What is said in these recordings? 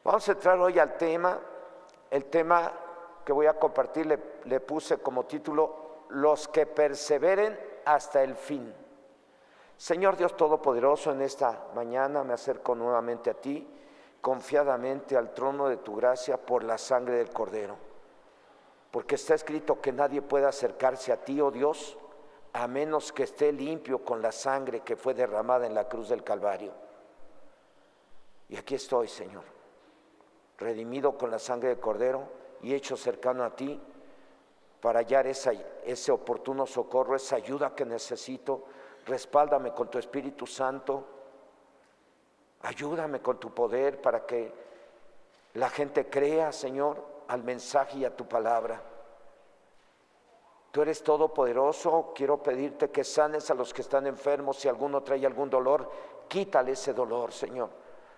Vamos a entrar hoy al tema. El tema que voy a compartir le puse como título: los que perseveren hasta el fin. Señor Dios Todopoderoso, en esta mañana me acerco nuevamente a ti, confiadamente al trono de tu gracia por la sangre del Cordero. Porque está escrito que nadie puede acercarse a ti, oh Dios, a menos que esté limpio con la sangre que fue derramada en la cruz del Calvario. Y aquí estoy, Señor, redimido con la sangre del Cordero y hecho cercano a ti para hallar ese oportuno socorro, esa ayuda que necesito. Respáldame con tu Espíritu Santo, ayúdame con tu poder para que la gente crea, Señor, al mensaje y a tu palabra. Tú eres todopoderoso. Quiero pedirte que sanes a los que están enfermos. Si alguno trae algún dolor, quítale ese dolor, Señor.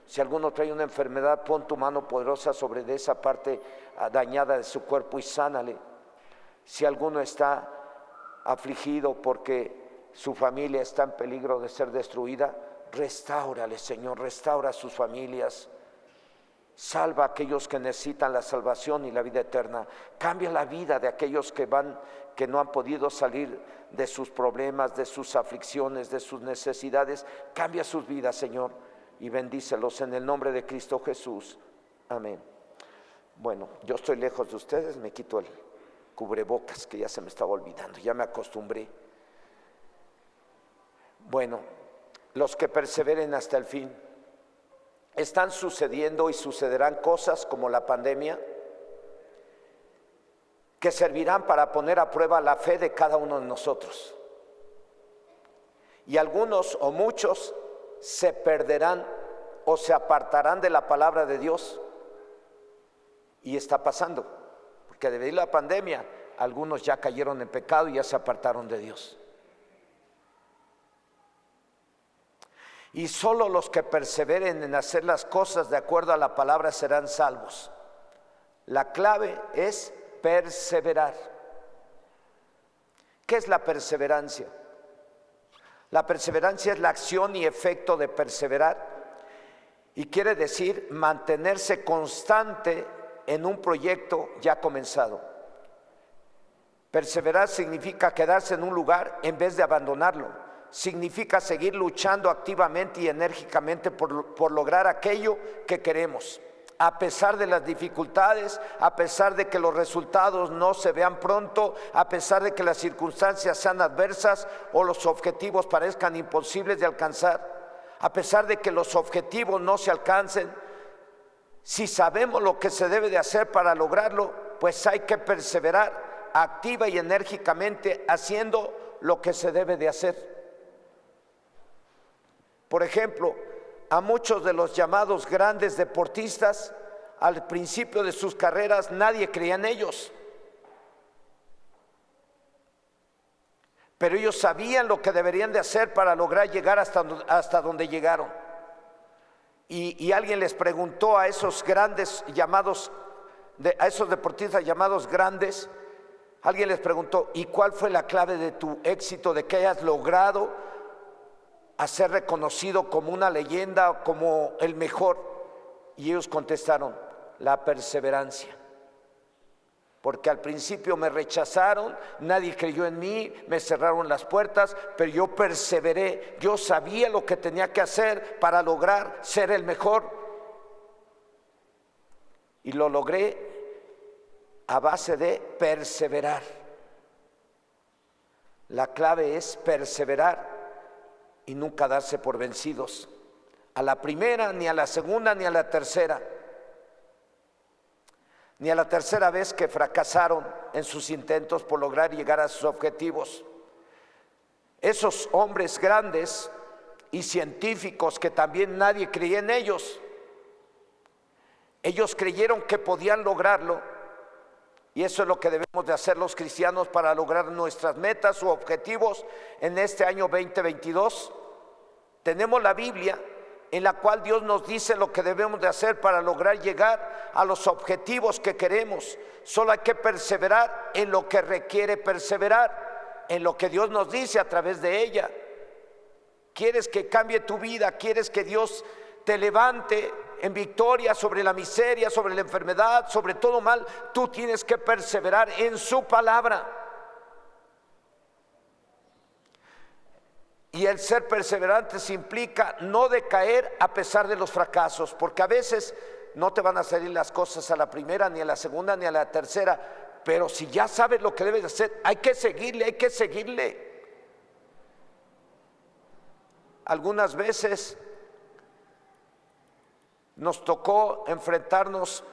Si alguno trae una enfermedad, pon tu mano poderosa sobre de esa parte dañada de su cuerpo y sánale. Si alguno está afligido porque su familia está en peligro de ser destruida, restáurale, Señor, restaura a sus familias. Salva a aquellos que necesitan la salvación y la vida eterna. Cambia la vida de aquellos que no han podido salir de sus problemas, de sus aflicciones, de sus necesidades. Cambia sus vidas, Señor, y bendícelos en el nombre de Cristo Jesús. Amén. Bueno, yo estoy lejos de ustedes, me quito el cubrebocas que ya se me estaba olvidando, ya me acostumbré. Bueno, los que perseveren hasta el fin. Están sucediendo y sucederán cosas como la pandemia que servirán para poner a prueba la fe de cada uno de nosotros. Y algunos o muchos se perderán o se apartarán de la palabra de Dios. Y está pasando, porque debido a la pandemia, algunos ya cayeron en pecado y ya se apartaron de Dios. Y solo los que perseveren en hacer las cosas de acuerdo a la palabra serán salvos. La clave es perseverar. ¿Qué es la perseverancia? La perseverancia es la acción y efecto de perseverar, y quiere decir mantenerse constante en un proyecto ya comenzado. Perseverar significa quedarse en un lugar en vez de abandonarlo. Significa seguir luchando activamente y enérgicamente por lograr aquello que queremos, a pesar de las dificultades, a pesar de que los resultados no se vean pronto, a pesar de que las circunstancias sean adversas o los objetivos parezcan imposibles de alcanzar, a pesar de que los objetivos no se alcancen. Si sabemos lo que se debe de hacer para lograrlo, pues hay que perseverar activa y enérgicamente haciendo lo que se debe de hacer. Por ejemplo, a muchos de los llamados grandes deportistas, al principio de sus carreras nadie creía en ellos. Pero ellos sabían lo que deberían de hacer para lograr llegar hasta donde llegaron. Y alguien les preguntó a esos grandes llamados, a esos deportistas llamados grandes, alguien les preguntó: ¿y cuál fue la clave de tu éxito, de que hayas logrado a ser reconocido como una leyenda, como el mejor? Y ellos contestaron: la perseverancia. Porque al principio me rechazaron, nadie creyó en mí, me cerraron las puertas, pero yo perseveré, yo sabía lo que tenía que hacer para lograr ser el mejor. Y lo logré a base de perseverar. La clave es perseverar y nunca darse por vencidos, a la primera, ni a la segunda, ni a la tercera, ni a la tercera vez que fracasaron en sus intentos por lograr llegar a sus objetivos. Esos hombres grandes y científicos que también nadie creía en ellos, ellos creyeron que podían lograrlo. Y eso es lo que debemos de hacer los cristianos para lograr nuestras metas u objetivos en este año 2022. Tenemos la Biblia en la cual Dios nos dice lo que debemos de hacer para lograr llegar a los objetivos que queremos. Solo hay que perseverar en lo que requiere perseverar, en lo que Dios nos dice a través de ella. ¿Quieres que cambie tu vida? ¿Quieres que Dios te levante en victoria sobre la miseria, sobre la enfermedad, sobre todo mal, tú tienes que perseverar en su palabra. Y el ser perseverantes implica no decaer a pesar de los fracasos, porque a veces no te van a salir las cosas a la primera, ni a la segunda, ni a la tercera, pero si ya sabes lo que debes hacer, hay que seguirle, hay que seguirle. Algunas veces nos tocó enfrentarnos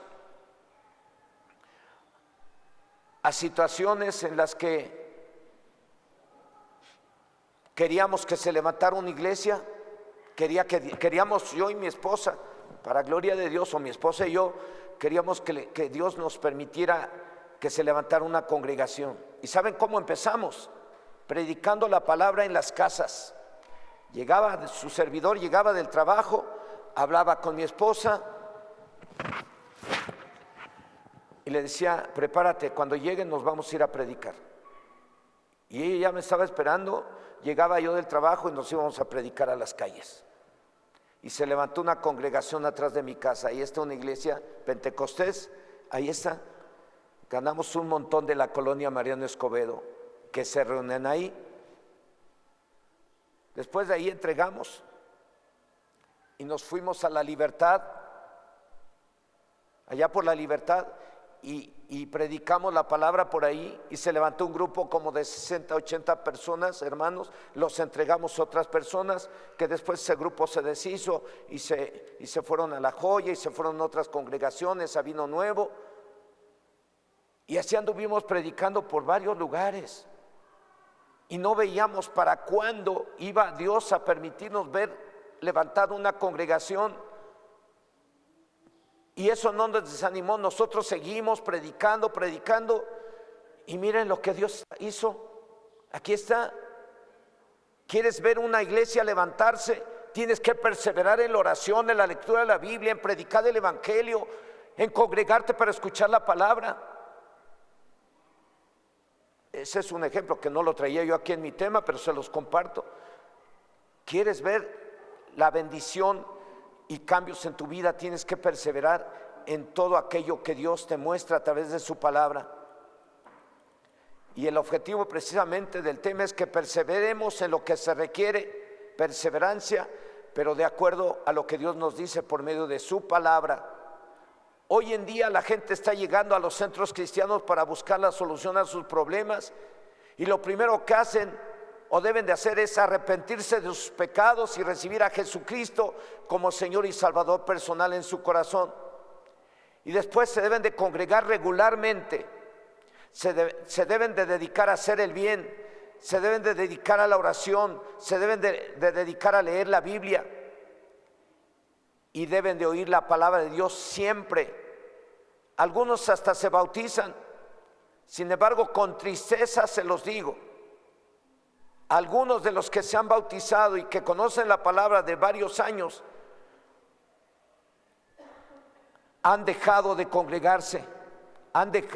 a situaciones en las que queríamos que se levantara una iglesia, queríamos yo y mi esposa, para gloria de Dios, o mi esposa y yo, queríamos que Dios nos permitiera que se levantara una congregación. ¿Y saben cómo empezamos? Predicando la palabra en las casas. Llegaba su servidor, llegaba del trabajo, hablaba con mi esposa y le decía: prepárate, cuando lleguen nos vamos a ir a predicar. Y ella ya me estaba esperando. Llegaba yo del trabajo y nos íbamos a predicar a las calles. Y se levantó una congregación atrás de mi casa. Ahí está una iglesia Pentecostés, ahí está. Ganamos un montón de la colonia Mariano Escobedo que se reúnen ahí. Después de ahí entregamos y nos fuimos a La Libertad, allá por La Libertad, y predicamos la palabra por ahí, y se levantó un grupo como de 60, 80 personas, hermanos. Los entregamos a otras personas, que después ese grupo se deshizo y se fueron a La Joya, y se fueron a otras congregaciones, a Vino Nuevo, y así anduvimos predicando por varios lugares, y no veíamos para cuándo iba Dios a permitirnos ver levantada una congregación. Y eso no nos desanimó, nosotros seguimos predicando, y miren lo que Dios hizo. Aquí está. ¿Quieres ver una iglesia levantarse? Tienes que perseverar en la oración, en la lectura de la Biblia, en predicar el evangelio, en congregarte para escuchar la palabra. Ese es un ejemplo que no lo traía yo aquí en mi tema, pero se los comparto. ¿Quieres ver la bendición y cambios en tu vida? Tienes que perseverar en todo aquello que Dios te muestra a través de su palabra. Y el objetivo precisamente del tema es que perseveremos en lo que se requiere, perseverancia, pero de acuerdo a lo que Dios nos dice por medio de su palabra. Hoy en día la gente está llegando a los centros cristianos para buscar la solución a sus problemas, y lo primero que hacen o deben de hacer es arrepentirse de sus pecados y recibir a Jesucristo como Señor y Salvador personal en su corazón. Y después se deben de congregar regularmente, se deben de dedicar a hacer el bien, se deben de dedicar a la oración, se deben de dedicar a leer la Biblia, y deben de oír la palabra de Dios siempre. Algunos hasta se bautizan. Sin embargo, con tristeza se los digo, algunos de los que se han bautizado y que conocen la palabra de varios años han dejado de congregarse,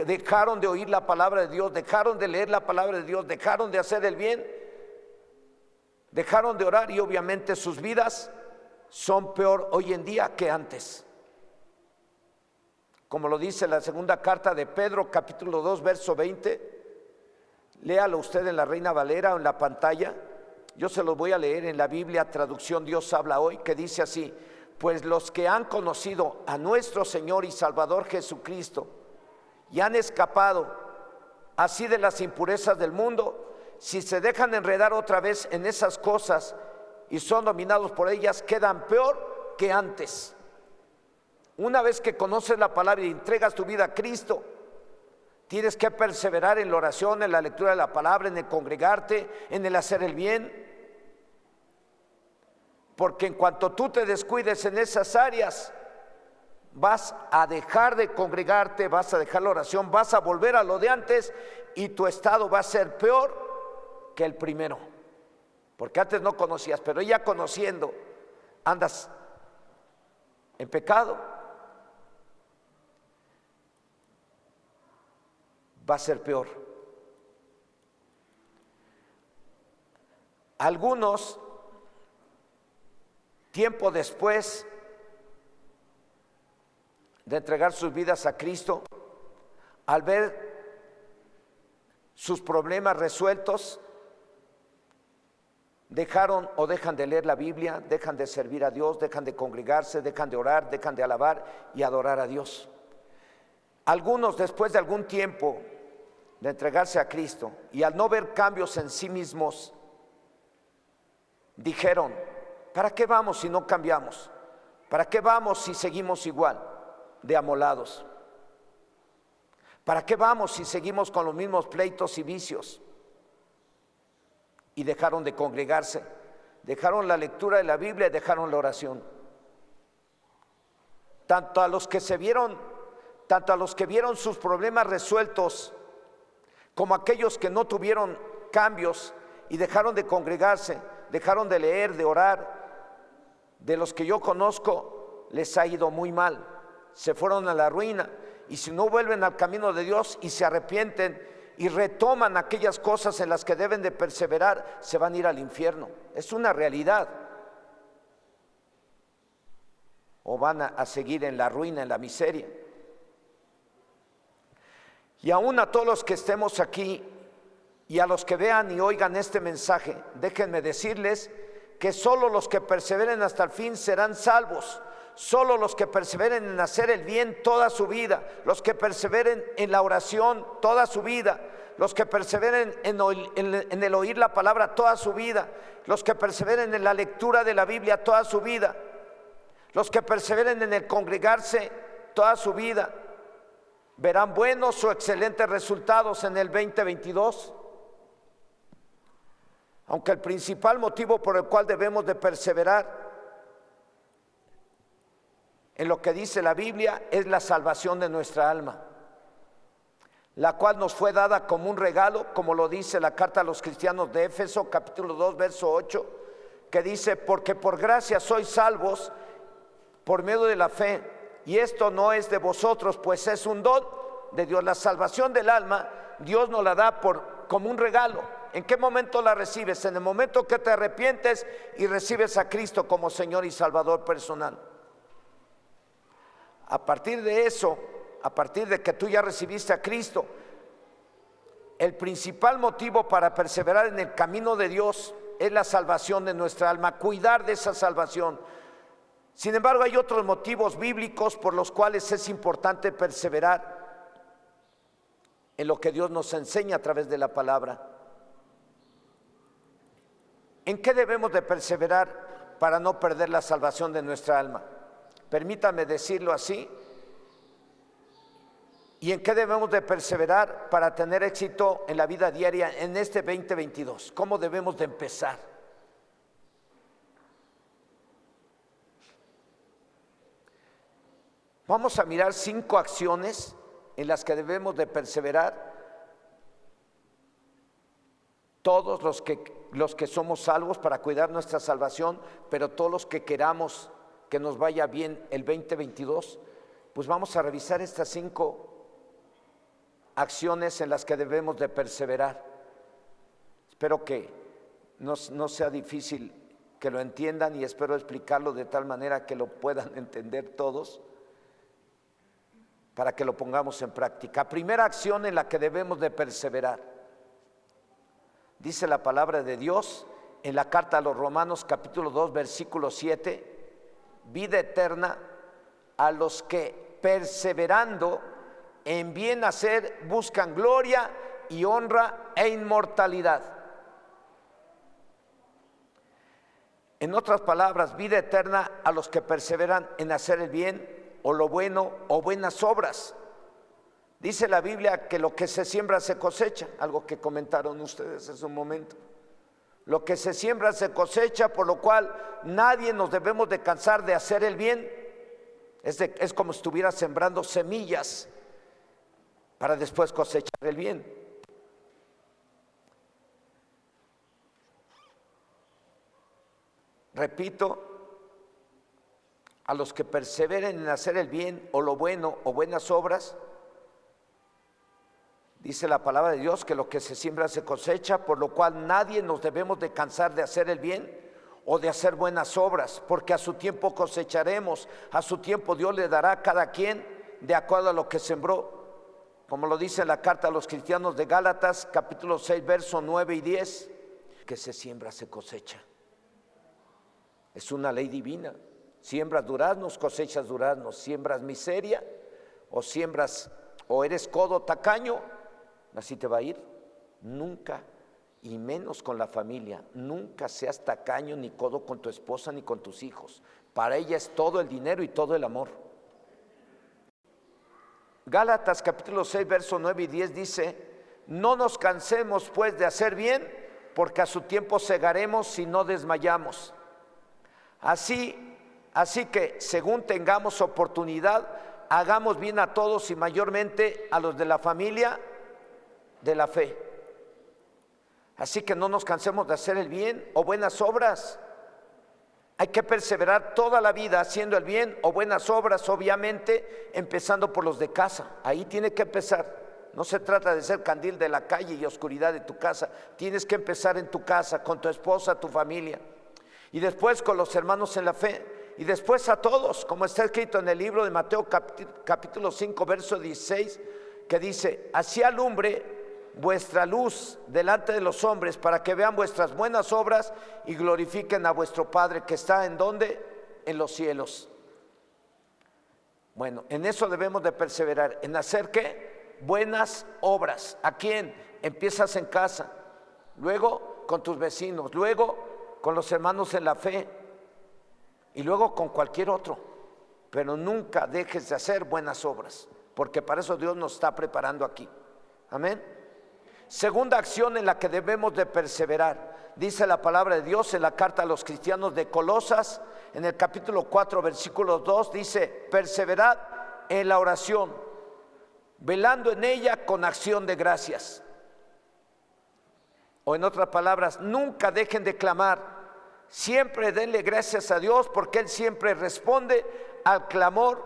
dejaron de oír la palabra de Dios, dejaron de leer la palabra de Dios, dejaron de hacer el bien, dejaron de orar, y obviamente sus vidas son peor hoy en día que antes. Como lo dice la segunda carta de Pedro, capítulo 2, verso 20. Léalo usted en la Reina Valera o en la pantalla. Yo se los voy a leer en la Biblia, traducción Dios habla hoy, que dice así: pues los que han conocido a nuestro Señor y Salvador Jesucristo y han escapado así de las impurezas del mundo, si se dejan enredar otra vez en esas cosas y son dominados por ellas, quedan peor que antes. Una vez que conoces la palabra y entregas tu vida a Cristo, tienes que perseverar en la oración, en la lectura de la palabra, en el congregarte, en el hacer el bien, porque en cuanto tú te descuides en esas áreas, vas a dejar de congregarte, vas a dejar la oración, vas a volver a lo de antes, y tu estado va a ser peor que el primero, porque antes no conocías, pero ya conociendo andas en pecado. Va a ser peor. Algunos, tiempo después de entregar sus vidas a Cristo, al ver sus problemas resueltos, dejaron o dejan de leer la Biblia, dejan de servir a Dios, dejan de congregarse, dejan de orar, dejan de alabar y adorar a Dios. Algunos, después de algún tiempo de entregarse a Cristo y al no ver cambios en sí mismos, dijeron: ¿para qué vamos si no cambiamos? ¿Para qué vamos si seguimos igual de amolados? ¿Para qué vamos si seguimos con los mismos pleitos y vicios? Y dejaron de congregarse, dejaron la lectura de la Biblia y dejaron la oración. Tanto a los que vieron sus problemas resueltos, como aquellos que no tuvieron cambios y dejaron de congregarse, dejaron de leer, de orar. De los que yo conozco, les ha ido muy mal, se fueron a la ruina. Y si no vuelven al camino de Dios y se arrepienten y retoman aquellas cosas en las que deben de perseverar, se van a ir al infierno. Es una realidad. O van a seguir en la ruina, en la miseria. Y aún a todos los que estemos aquí y a los que vean y oigan este mensaje, déjenme decirles que solo los que perseveren hasta el fin serán salvos. Solo los que perseveren en hacer el bien toda su vida, los que perseveren en la oración toda su vida, los que perseveren en el oír la palabra toda su vida, los que perseveren en la lectura de la Biblia toda su vida, los que perseveren en el congregarse toda su vida, verán buenos o excelentes resultados en el 2022. Aunque el principal motivo por el cual debemos de perseverar en lo que dice la Biblia es la salvación de nuestra alma, la cual nos fue dada como un regalo, como lo dice la carta a los cristianos de Éfeso, capítulo 2, verso 8, que dice: porque por gracia sois salvos por medio de la fe, y esto no es de vosotros, pues es un don de Dios. La salvación del alma, Dios nos la da como un regalo. ¿En qué momento la recibes? En el momento que te arrepientes y recibes a Cristo como Señor y Salvador personal. A partir de eso, a partir de que tú ya recibiste a Cristo, el principal motivo para perseverar en el camino de Dios es la salvación de nuestra alma, cuidar de esa salvación. Sin embargo, hay otros motivos bíblicos por los cuales es importante perseverar en lo que Dios nos enseña a través de la palabra. ¿En qué debemos de perseverar para no perder la salvación de nuestra alma? Permítame decirlo así. ¿Y en qué debemos de perseverar para tener éxito en la vida diaria en este 2022? ¿Cómo debemos de empezar? Vamos a mirar 5 acciones en las que debemos de perseverar todos los que somos salvos para cuidar nuestra salvación, pero todos los que queramos que nos vaya bien el 2022, pues vamos a revisar estas 5 acciones en las que debemos de perseverar. Espero que no sea difícil que lo entiendan y espero explicarlo de tal manera que lo puedan entender todos, para que lo pongamos en práctica. Primera acción en la que debemos de perseverar. Dice la palabra de Dios en la carta a los Romanos capítulo 2 versículo 7, vida eterna a los que perseverando en bien hacer buscan gloria y honra e inmortalidad. En otras palabras, vida eterna a los que perseveran en hacer el bien o lo bueno o buenas obras. Dice la Biblia que lo que se siembra se cosecha, algo que comentaron ustedes hace un momento. Lo que se siembra se cosecha, por lo cual nadie nos debemos de cansar de hacer el bien. Es como si estuviera sembrando semillas para después cosechar el bien. Repito, a los que perseveren en hacer el bien o lo bueno o buenas obras, dice la palabra de Dios que lo que se siembra se cosecha, por lo cual nadie nos debemos de cansar de hacer el bien o de hacer buenas obras, porque a su tiempo cosecharemos, a su tiempo Dios le dará a cada quien de acuerdo a lo que sembró, como lo dice la carta a los cristianos de Gálatas, capítulo 6, versos 9 y 10, que se siembra, se cosecha. Es una ley divina. Siembras duraznos, cosechas duraznos. Siembras miseria o eres codo tacaño, así te va a ir. Nunca, y menos con la familia, nunca seas tacaño ni codo con tu esposa ni con tus hijos. Para ella es todo el dinero y todo el amor. Gálatas capítulo 6, versos 9 y 10 dice: no nos cansemos pues de hacer bien, porque a su tiempo segaremos si no desmayamos. Así que según tengamos oportunidad, hagamos bien a todos y mayormente a los de la familia de la fe. Así que no nos cansemos de hacer el bien o buenas obras. Hay que perseverar toda la vida haciendo el bien o buenas obras, obviamente empezando por los de casa. Ahí tiene que empezar. No se trata de ser candil de la calle y oscuridad de tu casa. Tienes que empezar en tu casa, con tu esposa, tu familia. Y después con los hermanos en la fe. Y después a todos, como está escrito en el libro de Mateo capítulo 5, verso 16, que dice: así alumbre vuestra luz delante de los hombres, para que vean vuestras buenas obras y glorifiquen a vuestro Padre que está ¿en dónde? En los cielos. Bueno, en eso debemos de perseverar, en hacer ¿qué? Buenas obras. ¿A quién? Empiezas en casa, luego con tus vecinos, luego con los hermanos en la fe y luego con cualquier otro. Pero nunca dejes de hacer buenas obras, porque para eso Dios nos está preparando aquí. Amén. Segunda acción en la que debemos de perseverar, dice la palabra de Dios en la carta a los cristianos de Colosas, en el capítulo 4, versículo 2, dice: perseverad en la oración, velando en ella con acción de gracias. O en otras palabras, nunca dejen de clamar, siempre denle gracias a Dios, porque Él siempre responde al clamor,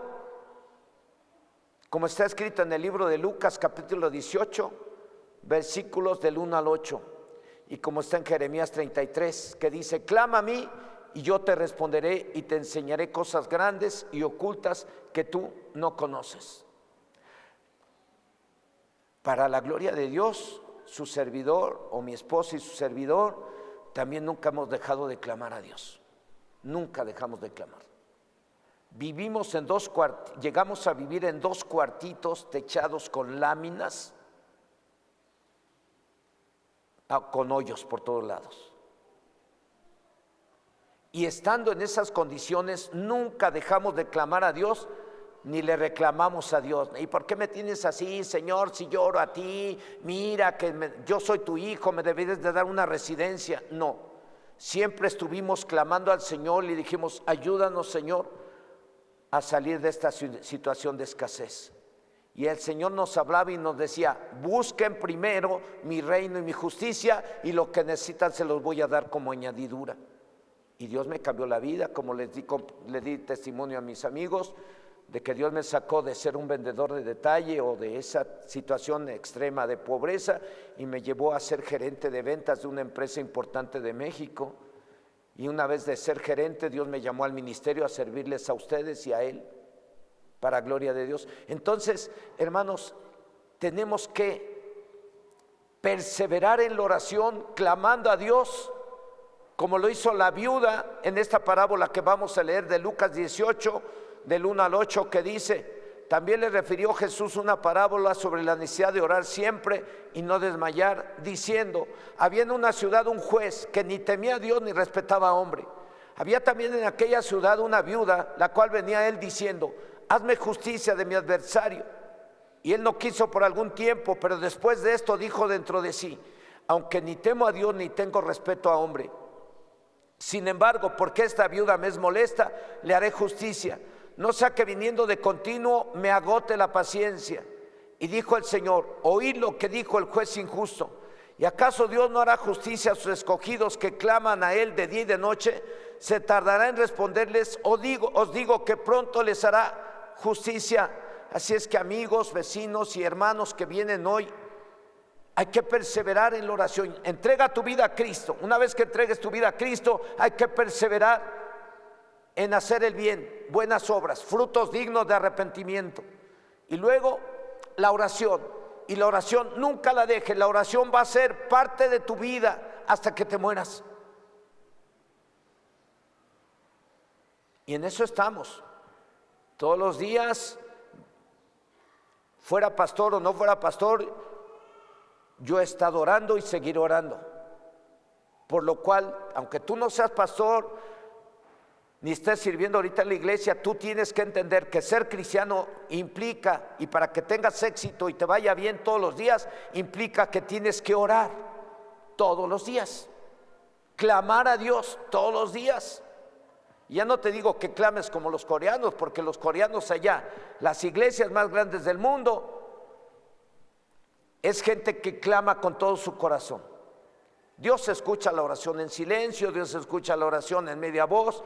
como está escrito en el libro de Lucas capítulo 18, versículos del 1 al 8, y como está en Jeremías 33, que dice: clama a mí y yo te responderé y te enseñaré cosas grandes y ocultas que tú no conoces. Para la gloria de Dios, su servidor o mi esposa y su servidor también nunca hemos dejado de clamar a Dios. Nunca dejamos de clamar. Vivimos en llegamos a vivir en 2 cuartitos techados con láminas, con hoyos por todos lados. Y estando en esas condiciones, nunca dejamos de clamar a Dios, ni le reclamamos a Dios: ¿y por qué me tienes así, Señor, si lloro a ti? Mira que yo soy tu hijo, me deberías de dar una residencia. No, siempre estuvimos clamando al Señor y le dijimos: ayúdanos, Señor, a salir de esta situación de escasez. Y el Señor nos hablaba y nos decía: busquen primero mi reino y mi justicia, y lo que necesitan se los voy a dar como añadidura. Y Dios me cambió la vida, como le di testimonio a mis amigos, de que Dios me sacó de ser un vendedor de detalle o de esa situación extrema de pobreza y me llevó a ser gerente de ventas de una empresa importante de México. Y una vez de ser gerente, Dios me llamó al ministerio a servirles a ustedes y a Él, para gloria de Dios. Entonces, hermanos, tenemos que perseverar en la oración, clamando a Dios, como lo hizo la viuda en esta parábola que vamos a leer de Lucas 18, del 1 al 8, que dice: también le refirió Jesús una parábola sobre la necesidad de orar siempre y no desmayar, diciendo: había en una ciudad un juez que ni temía a Dios ni respetaba a hombre. Había también en aquella ciudad una viuda, la cual venía a él diciendo: hazme justicia de mi adversario. Y él no quiso por algún tiempo, pero después de esto dijo dentro de sí: aunque ni temo a Dios ni tengo respeto a hombre, sin embargo, porque esta viuda me es molesta, le haré justicia, no sea que viniendo de continuo me agote la paciencia. Y dijo el Señor: oíd lo que dijo el juez injusto. ¿Y acaso Dios no hará justicia a sus escogidos que claman a Él de día y de noche? ¿Se tardará en responderles? Os digo que pronto les hará justicia. Así es que, amigos, vecinos y hermanos que vienen hoy, hay que perseverar en la oración. Entrega tu vida a Cristo. Una vez que entregues tu vida a Cristo, hay que perseverar en hacer el bien, buenas obras, frutos dignos de arrepentimiento. Y luego la oración. Y la oración nunca la dejes. La oración va a ser parte de tu vida hasta que te mueras. Y en eso estamos. Todos los días, fuera pastor o no fuera pastor, yo he estado orando y seguiré orando. Por lo cual, aunque tú no seas pastor, ni estés sirviendo ahorita en la iglesia, tú tienes que entender que ser cristiano implica, y para que tengas éxito y te vaya bien todos los días, implica que tienes que orar todos los días, clamar a Dios todos los días. Ya no te digo que clames como los coreanos, porque los coreanos allá, las iglesias más grandes del mundo, es gente que clama con todo su corazón. Dios escucha la oración en silencio, Dios escucha la oración en media voz,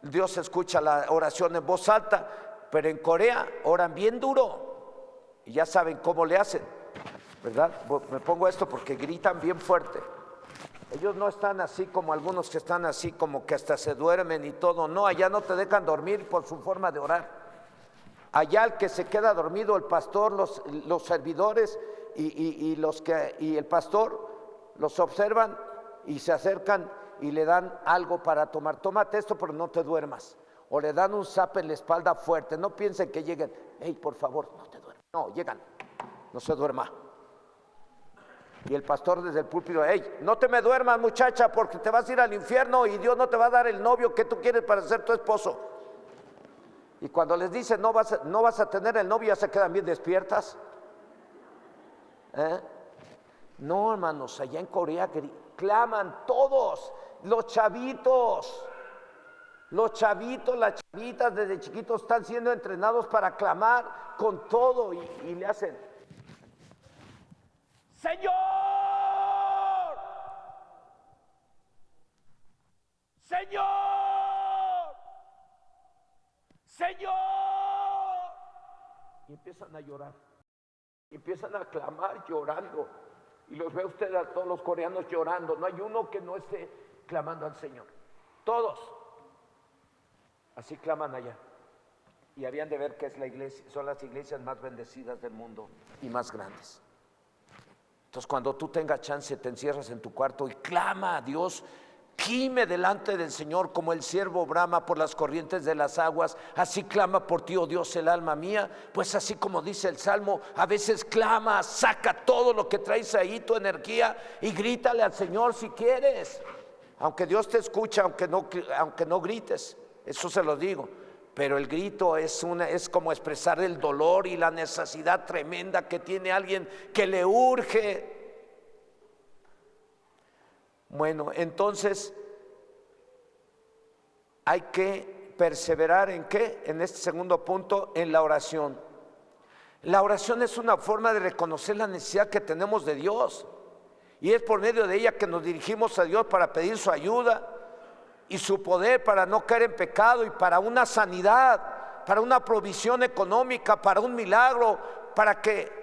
Dios escucha la oración en voz alta, pero en Corea oran bien duro y ya saben cómo le hacen, ¿verdad? Me pongo esto porque gritan bien fuerte. Ellos no están así como algunos que están así como que hasta se duermen y todo. No, allá no te dejan dormir por su forma de orar. Allá el que se queda dormido, el pastor, los servidores y el pastor los observan y se acercan y le dan algo para tomar. Tómate esto, pero no te duermas. O le dan un zape en la espalda fuerte. No piensen que lleguen. Hey, por favor, no te duermas. No, llegan. No se duerma. Y el pastor desde el púlpito, hey, no te me duermas, muchacha, porque te vas a ir al infierno y Dios no te va a dar el novio que tú quieres para ser tu esposo. Y cuando les dicen no vas a tener el novio, ya se quedan bien despiertas. No, hermanos, allá en Corea claman todos, los chavitos, las chavitas desde chiquitos están siendo entrenados para clamar con todo y le hacen: Señor, Señor, Señor. Y empiezan a llorar, y empiezan a clamar llorando. Y los ve usted a todos los coreanos llorando. No hay uno que no esté clamando al Señor. Todos. Así claman allá. Y habían de ver que es la iglesia, son las iglesias más bendecidas del mundo y más grandes. Entonces, cuando tú tengas chance, te encierras en tu cuarto y clama a Dios, gime delante del Señor como el siervo brama por las corrientes de las aguas. Así clama por ti, oh Dios, el alma mía. Pues así como dice el Salmo, a veces clama, saca todo lo que traes ahí, tu energía, y grítale al Señor si quieres. Aunque Dios te escucha, aunque no grites, eso se lo digo. Pero el grito es como expresar el dolor y la necesidad tremenda que tiene alguien que le urge. Bueno, entonces hay que perseverar ¿en qué? En este segundo punto, en la oración. La oración es una forma de reconocer la necesidad que tenemos de Dios. Y es por medio de ella que nos dirigimos a Dios para pedir su ayuda y su poder para no caer en pecado y para una sanidad, para una provisión económica, para un milagro, para que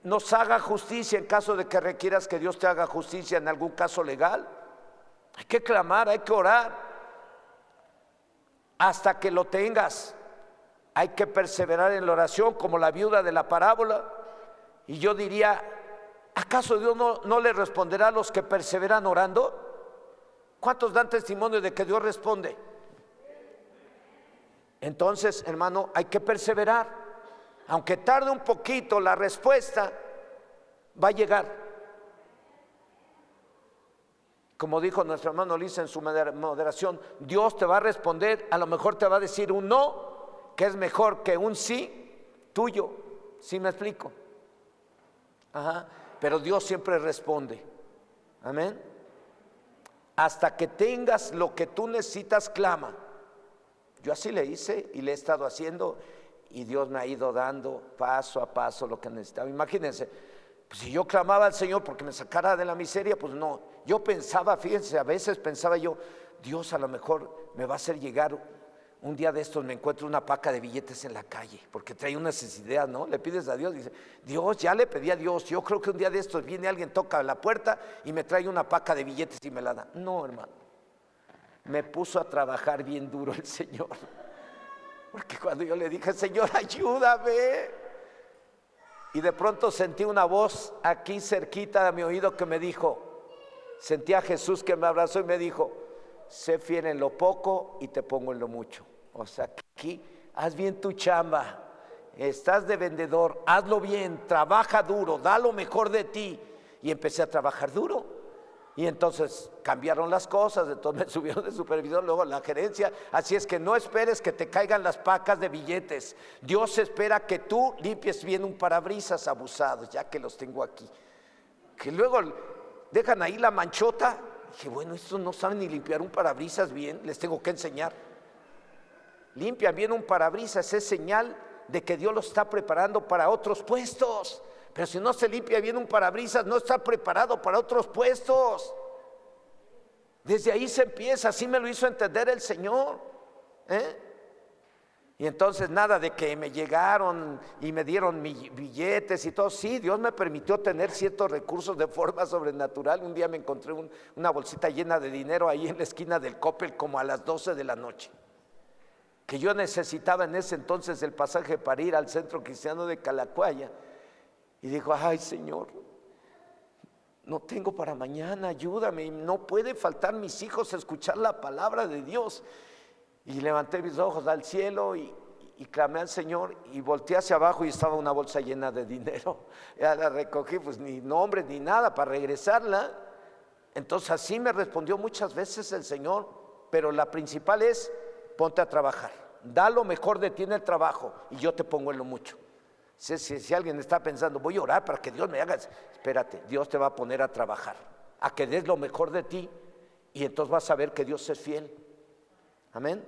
nos haga justicia en caso de que requieras que Dios te haga justicia en algún caso legal. Hay que clamar, hay que orar hasta que lo tengas. Hay que perseverar en la oración como la viuda de la parábola. Y yo diría, ¿acaso Dios no le responderá a los que perseveran orando? ¿Cuántos dan testimonio de que Dios responde? Entonces, hermano, hay que perseverar. Aunque tarde un poquito, la respuesta va a llegar. Como dijo nuestro hermano Lisa en su moderación, Dios te va a responder, a lo mejor te va a decir un no, que es mejor que un sí tuyo. ¿Sí me explico? Ajá. Pero Dios siempre responde. Amén. Hasta que tengas lo que tú necesitas, clama. Yo así le hice y le he estado haciendo. Y Dios me ha ido dando paso a paso lo que necesitaba. Imagínense, pues si yo clamaba al Señor porque me sacara de la miseria, pues no. Yo pensaba, fíjense, a veces pensaba yo, Dios a lo mejor me va a hacer llegar un día de estos, me encuentro una paca de billetes en la calle, porque trae una necesidad, ¿no? Le pides a Dios, dice, Dios, ya le pedí a Dios, yo creo que un día de estos viene alguien, toca la puerta y me trae una paca de billetes y me la da. No, hermano, me puso a trabajar bien duro el Señor. Porque cuando yo le dije, Señor, ayúdame, y de pronto sentí una voz aquí cerquita de mi oído que me dijo, sentí a Jesús que me abrazó y me dijo, sé fiel en lo poco y te pongo en lo mucho. O sea, que aquí haz bien tu chamba, estás de vendedor, hazlo bien, trabaja duro, da lo mejor de ti. Y empecé a trabajar duro. Y entonces cambiaron las cosas, entonces me subieron de supervisor, luego la gerencia. Así es que no esperes que te caigan las pacas de billetes. Dios espera que tú limpies bien un parabrisas abusados, ya que los tengo aquí. Que luego dejan ahí la manchota. Dije, bueno, estos no saben ni limpiar un parabrisas bien, les tengo que enseñar. Limpian bien un parabrisas, es señal de que Dios los está preparando para otros puestos. Pero si no se limpia bien un parabrisas, no está preparado para otros puestos. Desde ahí se empieza, así me lo hizo entender el Señor. Y entonces nada de que me llegaron y me dieron billetes y todo. Sí, Dios me permitió tener ciertos recursos de forma sobrenatural. Un día me encontré una bolsita llena de dinero ahí en la esquina del Coppel como a las 12 de la noche. Que yo necesitaba en ese entonces el pasaje para ir al Centro Cristiano de Calacuaya. Y dijo, ay Señor, no tengo para mañana, ayúdame, no puede faltar mis hijos a escuchar la palabra de Dios. Y levanté mis ojos al cielo y clamé al Señor y volteé hacia abajo y estaba una bolsa llena de dinero. Ya la recogí, pues ni nombre ni nada para regresarla. Entonces así me respondió muchas veces el Señor, pero la principal es, ponte a trabajar, da lo mejor de ti en el trabajo y yo te pongo en lo mucho. Si alguien está pensando, voy a orar para que Dios me haga, espérate, Dios te va a poner a trabajar, a que des lo mejor de ti y entonces vas a ver que Dios es fiel. Amén.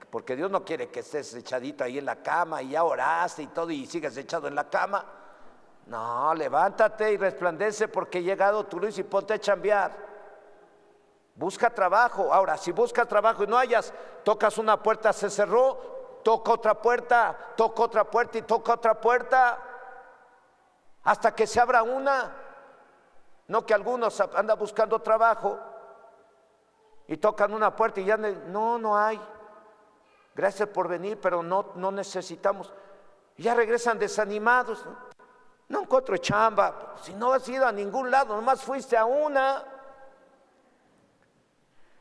Porque Dios no quiere que estés echadito ahí en la cama y ya oraste y todo y sigues echado en la cama. No, levántate y resplandece porque ha llegado tu luz y ponte a chambear. Busca trabajo. Ahora, si buscas trabajo y no hayas, tocas una puerta, se cerró, toca otra puerta y toca otra puerta hasta que se abra una. No que algunos andan buscando trabajo y tocan una puerta y ya no hay. Gracias por venir, pero no necesitamos. Y ya regresan desanimados. No encuentro chamba. Si no has ido a ningún lado, nomás fuiste a una.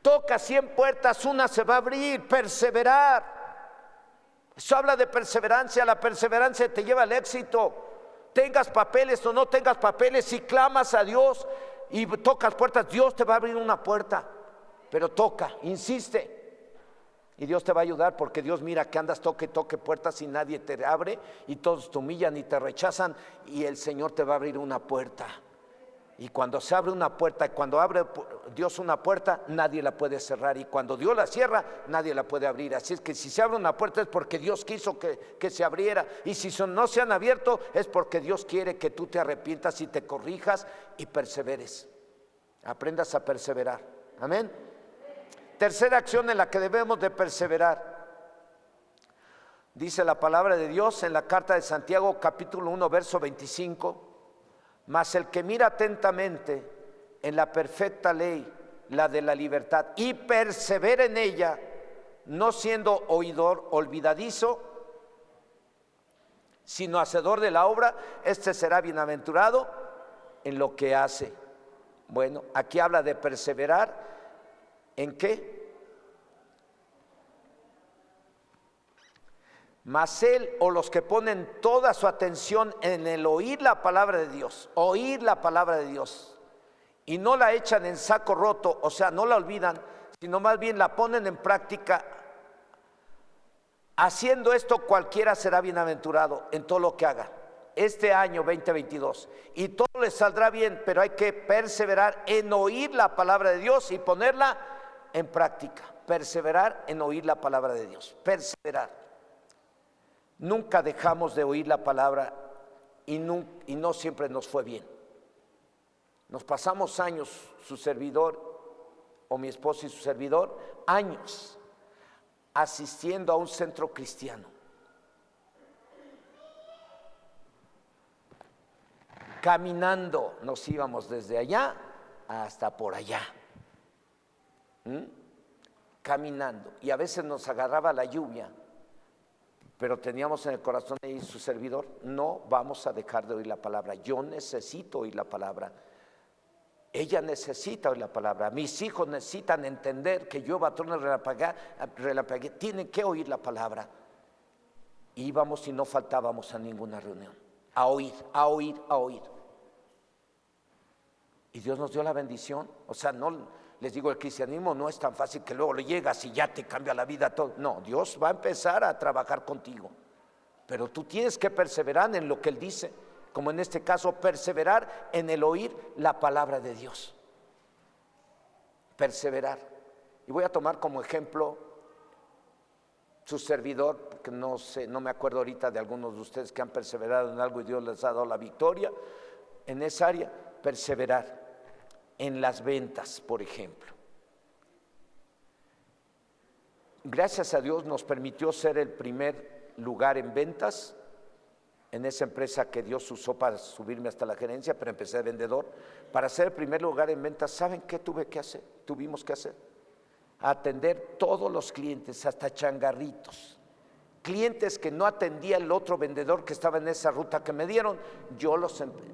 Toca 100 puertas, una se va a abrir. Perseverar. Eso habla de perseverancia. La perseverancia te lleva al éxito. Tengas papeles o no tengas papeles, si clamas a Dios y tocas puertas, Dios te va a abrir una puerta. Pero toca, insiste. Y Dios te va a ayudar porque Dios mira que andas toque puertas y nadie te abre y todos te humillan y te rechazan y el Señor te va a abrir una puerta. Y cuando se abre una puerta, cuando abre Dios una puerta, nadie la puede cerrar. Y cuando Dios la cierra, nadie la puede abrir. Así es que si se abre una puerta es porque Dios quiso que se abriera. Y si no se han abierto es porque Dios quiere que tú te arrepientas y te corrijas y perseveres. Aprendas a perseverar. Amén. Tercera acción en la que debemos de perseverar. Dice la palabra de Dios en la carta de Santiago capítulo 1 verso 25. Mas el que mira atentamente en la perfecta ley, la de la libertad, y persevera en ella, no siendo oidor olvidadizo, sino hacedor de la obra, este será bienaventurado en lo que hace. Bueno, aquí habla de perseverar. ¿En qué? Mas él o los que ponen toda su atención en el oír la palabra de Dios, y no la echan en saco roto, o sea, no la olvidan, sino más bien la ponen en práctica. Haciendo esto cualquiera será bienaventurado en todo lo que haga este año 2022 y todo le saldrá bien, pero hay que perseverar en oír la palabra de Dios y ponerla en práctica. Perseverar en oír la palabra de Dios, perseverar. Nunca dejamos de oír la palabra y no siempre nos fue bien. Nos pasamos años, su servidor o mi esposo y su servidor, años asistiendo a un centro cristiano. Caminando nos íbamos desde allá hasta por allá. Caminando. Y a veces nos agarraba la lluvia. Pero teníamos en el corazón y su servidor, no vamos a dejar de oír la palabra. Yo necesito oír la palabra. Ella necesita oír la palabra. Mis hijos necesitan entender que yo, patrón relampagué, tienen que oír la palabra. Íbamos y no faltábamos a ninguna reunión. A oír, a oír, a oír. Y Dios nos dio la bendición. O sea, no les digo, el cristianismo no es tan fácil que luego le llegas y ya te cambia la vida todo. No, Dios va a empezar a trabajar contigo. Pero tú tienes que perseverar en lo que Él dice. Como en este caso, perseverar en el oír la palabra de Dios. Perseverar. Y voy a tomar como ejemplo su servidor, porque no sé, no me acuerdo ahorita de algunos de ustedes que han perseverado en algo y Dios les ha dado la victoria. En esa área, perseverar. En las ventas, por ejemplo. Gracias a Dios nos permitió ser el primer lugar en ventas en esa empresa que Dios usó para subirme hasta la gerencia, pero empecé de vendedor. Para ser el primer lugar en ventas, ¿saben qué tuvimos que hacer? Atender todos los clientes, hasta changarritos. Clientes que no atendía el otro vendedor que estaba en esa ruta que me dieron,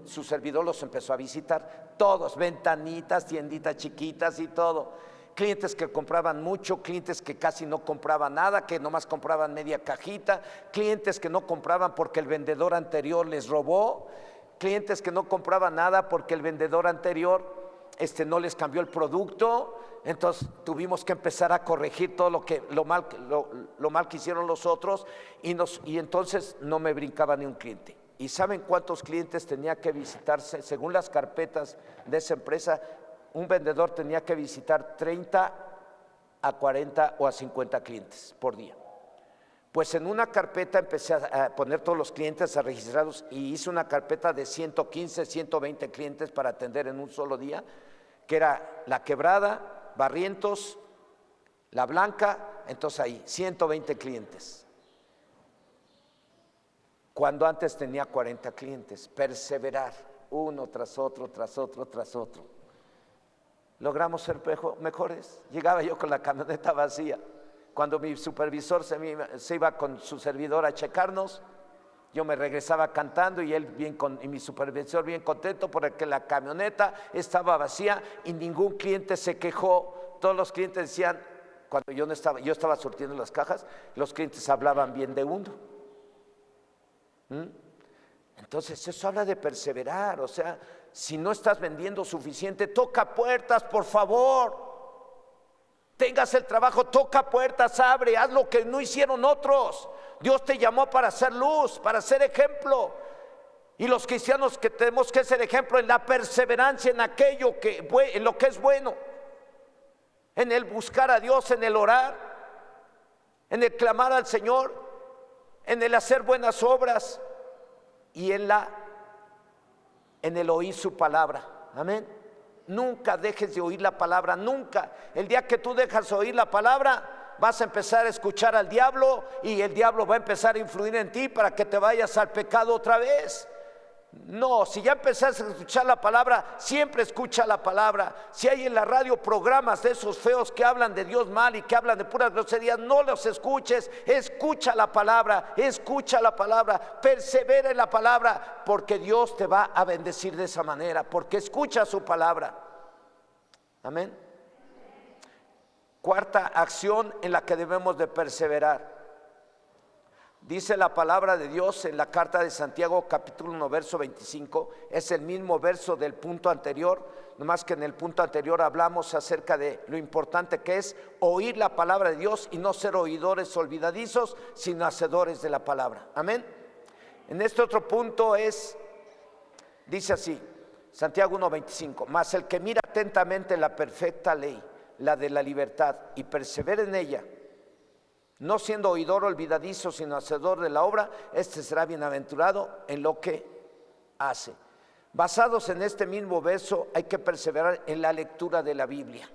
su servidor los empezó a visitar, todos, ventanitas, tienditas chiquitas y todo. Clientes que compraban mucho, clientes que casi no compraban nada, que nomás compraban media cajita, clientes que no compraban porque el vendedor anterior les robó, clientes que no compraban nada porque el vendedor anterior no les cambió el producto. Entonces tuvimos que empezar a corregir todo lo mal que hicieron los otros y entonces no me brincaba ni un cliente. ¿Y saben cuántos clientes tenía que visitarse? Según las carpetas de esa empresa, un vendedor tenía que visitar 30 a 40 o a 50 clientes por día. Pues en una carpeta empecé a poner todos los clientes, a registrarlos, y hice una carpeta de 115, 120 clientes para atender en un solo día, que era La Quebrada, Barrientos, La Blanca. Entonces ahí 120 clientes, cuando antes tenía 40 clientes. Perseverar, uno tras otro, tras otro, tras otro. Logramos ser mejores. Llegaba yo con la camioneta vacía. Cuando mi supervisor se iba con su servidor a checarnos, yo me regresaba cantando y y mi supervisor bien contento porque la camioneta estaba vacía y ningún cliente se quejó. Todos los clientes decían, cuando yo estaba surtiendo las cajas, los clientes hablaban bien de uno. Entonces eso habla de perseverar. O sea, si no estás vendiendo suficiente, toca puertas, por favor. Tengas el trabajo, toca puertas, abre, haz lo que no hicieron otros. Dios te llamó para ser luz, para ser ejemplo. Y los cristianos que tenemos que ser ejemplo en la perseverancia, en lo que es bueno, en el buscar a Dios, en el orar, en el clamar al Señor, en el hacer buenas obras y en el oír su palabra. Amén. Nunca dejes de oír la palabra, nunca. El día que tú dejas de oír la palabra, vas a empezar a escuchar al diablo y el diablo va a empezar a influir en ti para que te vayas al pecado otra vez. No, si ya empezaste a escuchar la palabra, siempre escucha la palabra. Si hay en la radio programas de esos feos que hablan de Dios mal y que hablan de puras groserías, no los escuches. Escucha la palabra, persevera en la palabra, porque Dios te va a bendecir de esa manera, porque escucha su palabra. Amén. Cuarta acción en la que debemos de perseverar. Dice la palabra de Dios en la carta de Santiago capítulo 1 verso 25, es el mismo verso del punto anterior, nomás que en el punto anterior hablamos acerca de lo importante que es oír la palabra de Dios y no ser oidores olvidadizos, sino hacedores de la palabra. Amén. En este otro punto dice así, Santiago 1:25, mas el que mira atentamente la perfecta ley, la de la libertad, y persevera en ella, no siendo oidor olvidadizo, sino hacedor de la obra, este será bienaventurado en lo que hace. Basados en este mismo verso, hay que perseverar en la lectura de la Biblia,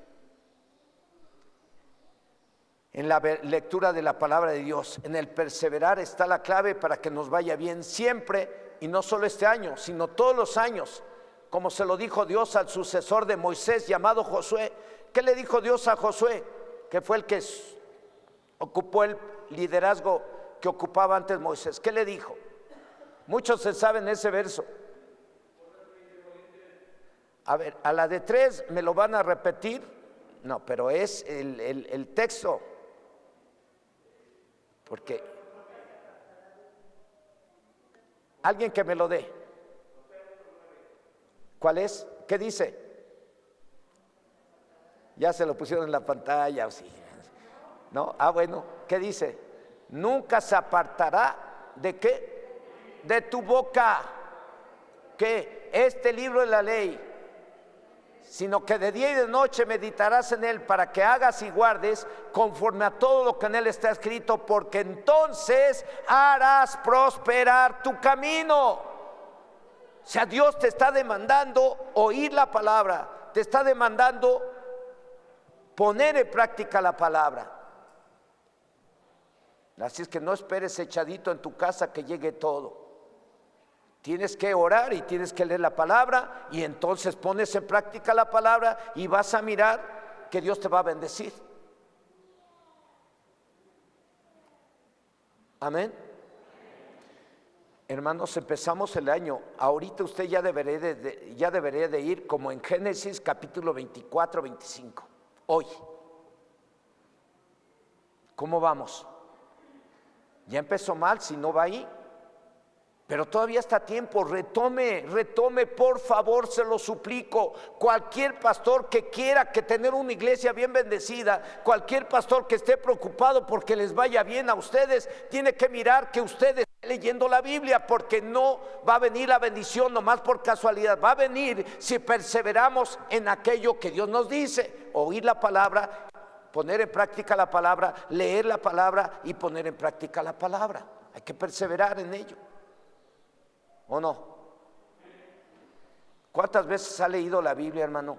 en la lectura de la palabra de Dios. En el perseverar está la clave para que nos vaya bien siempre, y no solo este año, sino todos los años, como se lo dijo Dios al sucesor de Moisés llamado Josué. ¿Qué le dijo Dios a Josué? Que fue el que ocupó el liderazgo que ocupaba antes Moisés. ¿Qué le dijo? Muchos se saben ese verso. A ver, a la de 3 me lo van a repetir. No, pero es el texto. Porque alguien que me lo dé. ¿Cuál es? ¿Qué dice? Ya se lo pusieron en la pantalla, sí. ¿No? Bueno, ¿qué dice? Nunca se apartará ¿de qué? De tu boca, que este libro de la ley, sino que de día y de noche meditarás en él, para que hagas y guardes conforme a todo lo que en él está escrito, porque entonces harás prosperar tu camino. O sea, Dios te está demandando oír la palabra, te está demandando poner en práctica la palabra. Así es que no esperes echadito en tu casa que llegue todo. Tienes que orar y tienes que leer la palabra, y entonces pones en práctica la palabra y vas a mirar que Dios te va a bendecir. Amén. Hermanos, empezamos el año. Ahorita usted ya debería de ir como en Génesis capítulo 24, 25. Hoy. ¿Cómo vamos? Ya empezó mal si no va ahí. Pero todavía está a tiempo. Retome, por favor, se lo suplico. Cualquier pastor que quiera que tener una iglesia bien bendecida, cualquier pastor que esté preocupado porque les vaya bien a ustedes, tiene que mirar que ustedes estén leyendo la Biblia, porque no va a venir la bendición nomás por casualidad. Va a venir si perseveramos en aquello que Dios nos dice: oír la palabra, poner en práctica la palabra, leer la palabra y poner en práctica la palabra. Hay que perseverar en ello. ¿O no? ¿Cuántas veces ha leído la Biblia, hermano?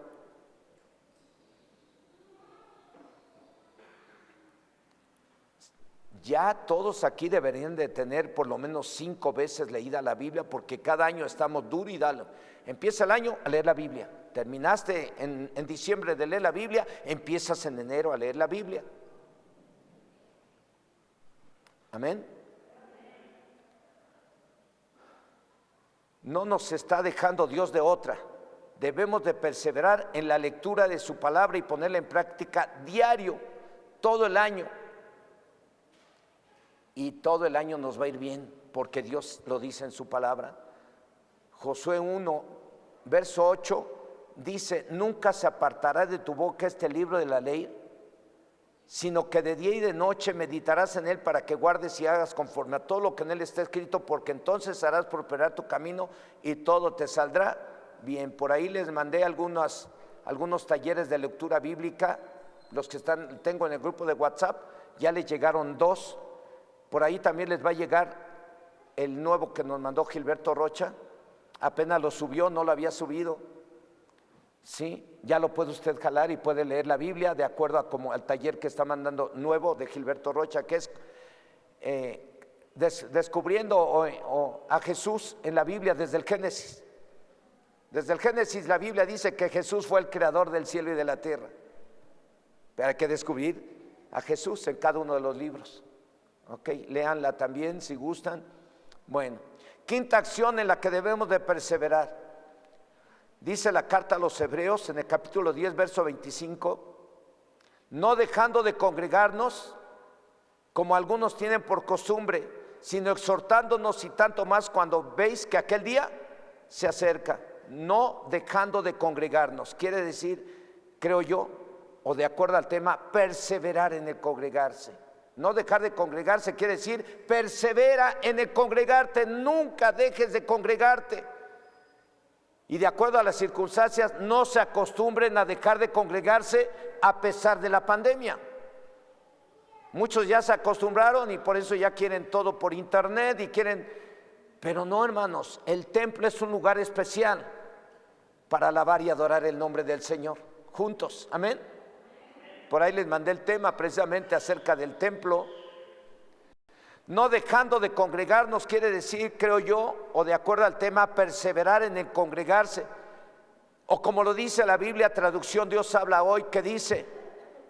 Ya todos aquí deberían de tener por lo menos 5 veces leída la Biblia, porque cada año estamos duro y dalo. Empieza el año a leer la Biblia. Terminaste en diciembre de leer la Biblia, empiezas en enero a leer la Biblia. Amén. No nos está dejando Dios de otra. Debemos de perseverar en la lectura de su palabra y ponerla en práctica diario, todo el año. Y todo el año nos va a ir bien, porque Dios lo dice en su palabra. Josué 1, verso 8, dice: nunca se apartará de tu boca este libro de la ley, sino que de día y de noche meditarás en él, para que guardes y hagas conforme a todo lo que en él está escrito, porque entonces harás prosperar tu camino y todo te saldrá bien. Por ahí les mandé algunos talleres de lectura bíblica. Los que tengo en el grupo de WhatsApp, ya les llegaron 2. Por ahí también les va a llegar el nuevo que nos mandó Gilberto Rocha. Apenas lo subió, no lo había subido. Sí, ya lo puede usted jalar y puede leer la Biblia de acuerdo a como al taller que está mandando nuevo de Gilberto Rocha, que es descubriendo a Jesús en la Biblia desde el Génesis. Desde el Génesis la Biblia dice que Jesús fue el creador del cielo y de la tierra. Pero hay que descubrir a Jesús en cada uno de los libros. Ok, léanla también si gustan. Bueno, quinta acción en la que debemos de perseverar. Dice la carta a los Hebreos en el capítulo 10, verso 25: no dejando de congregarnos, como algunos tienen por costumbre, sino exhortándonos, y tanto más cuando veis que aquel día se acerca. No dejando de congregarnos, quiere decir, creo yo, o de acuerdo al tema, perseverar en el congregarse. No dejar de congregarse quiere decir, persevera en el congregarte, nunca dejes de congregarte. Y de acuerdo a las circunstancias, no se acostumbren a dejar de congregarse a pesar de la pandemia. Muchos ya se acostumbraron y por eso ya quieren todo por internet y quieren. Pero no, hermanos, el templo es un lugar especial para alabar y adorar el nombre del Señor juntos. Amén. Por ahí les mandé el tema precisamente acerca del templo. No dejando de congregarnos quiere decir, creo yo, o de acuerdo al tema, perseverar en el congregarse. O como lo dice la Biblia, traducción Dios habla hoy, que dice: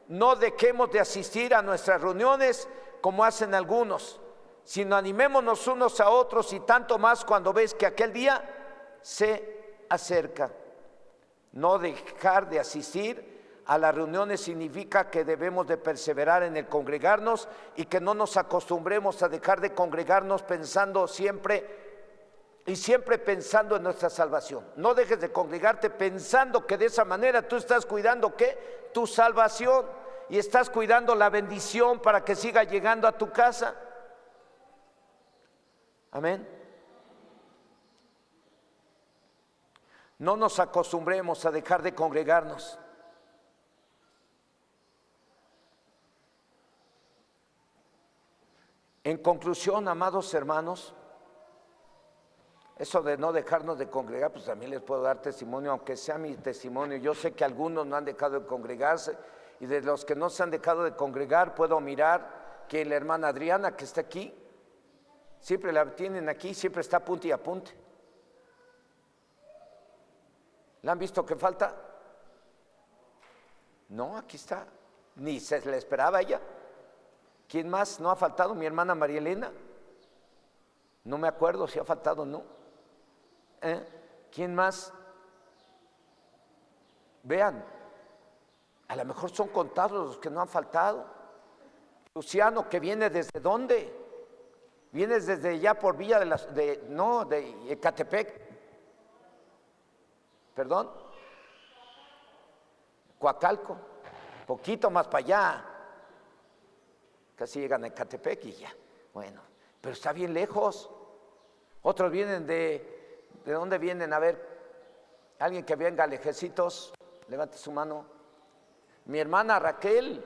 no dejemos de asistir a nuestras reuniones como hacen algunos, sino animémonos unos a otros y tanto más cuando ves que aquel día se acerca. No dejar de asistir a las reuniones significa que debemos de perseverar en el congregarnos y que no nos acostumbremos a dejar de congregarnos pensando siempre pensando en nuestra salvación. No dejes de congregarte pensando que de esa manera tú estás cuidando ¿qué? Tu salvación, y estás cuidando la bendición para que siga llegando a tu casa. Amén. No nos acostumbremos a dejar de congregarnos. En conclusión, amados hermanos, eso de no dejarnos de congregar, pues también les puedo dar testimonio, aunque sea mi testimonio. Yo sé que algunos no han dejado de congregarse, y de los que no se han dejado de congregar puedo mirar que la hermana Adriana, que está aquí, siempre la tienen aquí, siempre está apunte y apunte. ¿La han visto que falta? No, aquí está. Ni se le esperaba a ella. ¿Quién más no ha faltado? Mi hermana María Elena. No me acuerdo si ha faltado o no. ¿Quién más? Vean, a lo mejor son contados los que no han faltado. Luciano, que viene desde dónde? Vienes desde allá por Villa de Ecatepec. Perdón. Coacalco. Poquito más para allá. Casi llegan a Ecatepec y ya. Bueno, pero está bien lejos. Otros vienen ¿de dónde vienen? A ver, alguien que venga, lejecitos, levante su mano. Mi hermana Raquel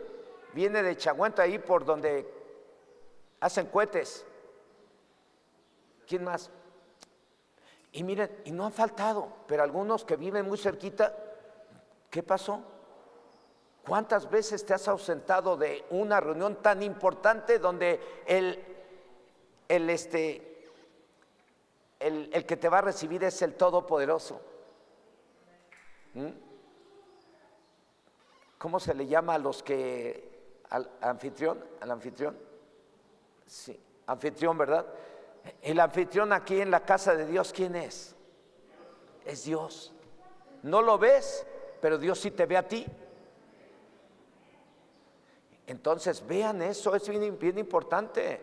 viene de Chagüenta, ahí por donde hacen cohetes. ¿Quién más? Y miren, y no han faltado, pero algunos que viven muy cerquita, ¿qué pasó? ¿Cuántas veces te has ausentado de una reunión tan importante donde el que te va a recibir es el Todopoderoso? ¿Cómo se le llama a los que, al anfitrión? Sí, anfitrión, ¿verdad? El anfitrión aquí en la casa de Dios, ¿quién es? Es Dios. No lo ves, pero Dios sí te ve a ti. Entonces vean eso, es bien, bien importante.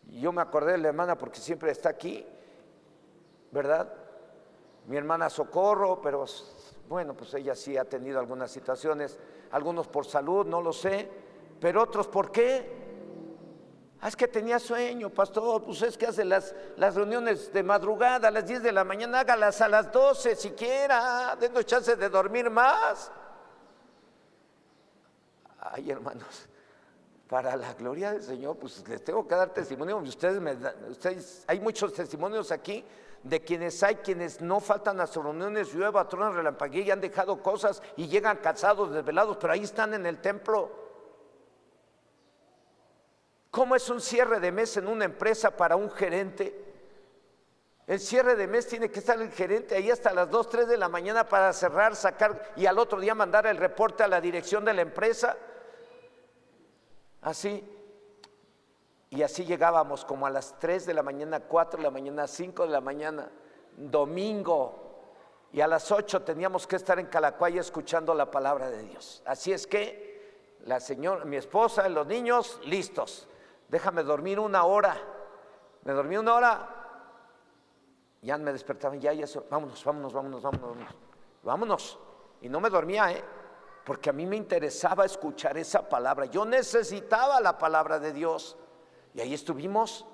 Yo me acordé de la hermana porque siempre está aquí, ¿verdad? Mi hermana Socorro, pero bueno, pues ella sí ha tenido algunas situaciones, algunos por salud, no lo sé, pero otros ¿por qué? Es que tenía sueño, pastor, pues es que hace las reuniones de madrugada a las 10 de la mañana, hágalas a las 12 siquiera, denos chance de dormir más. Ay, hermanos, para la gloria del Señor, pues les tengo que dar testimonio. Ustedes, hay muchos testimonios aquí de quienes no faltan a sus reuniones, llueva, truena, relampaguea, y han dejado cosas y llegan cansados, desvelados, pero ahí están en el templo. ¿Cómo es un cierre de mes en una empresa para un gerente? El cierre de mes tiene que estar el gerente ahí hasta las 2, 3 de la mañana para cerrar, sacar y al otro día mandar el reporte a la dirección de la empresa. Así. Y así llegábamos como a las 3 de la mañana, 4 de la mañana, 5 de la mañana, domingo. Y a las 8 teníamos que estar en Calacuaya escuchando la palabra de Dios. Así es que mi esposa y los niños, listos. Déjame dormir una hora. Me dormí una hora. Ya me despertaban, ya, vámonos. Y no me dormía, porque a mí me interesaba escuchar esa palabra. Yo necesitaba la palabra de Dios. Y ahí estuvimos.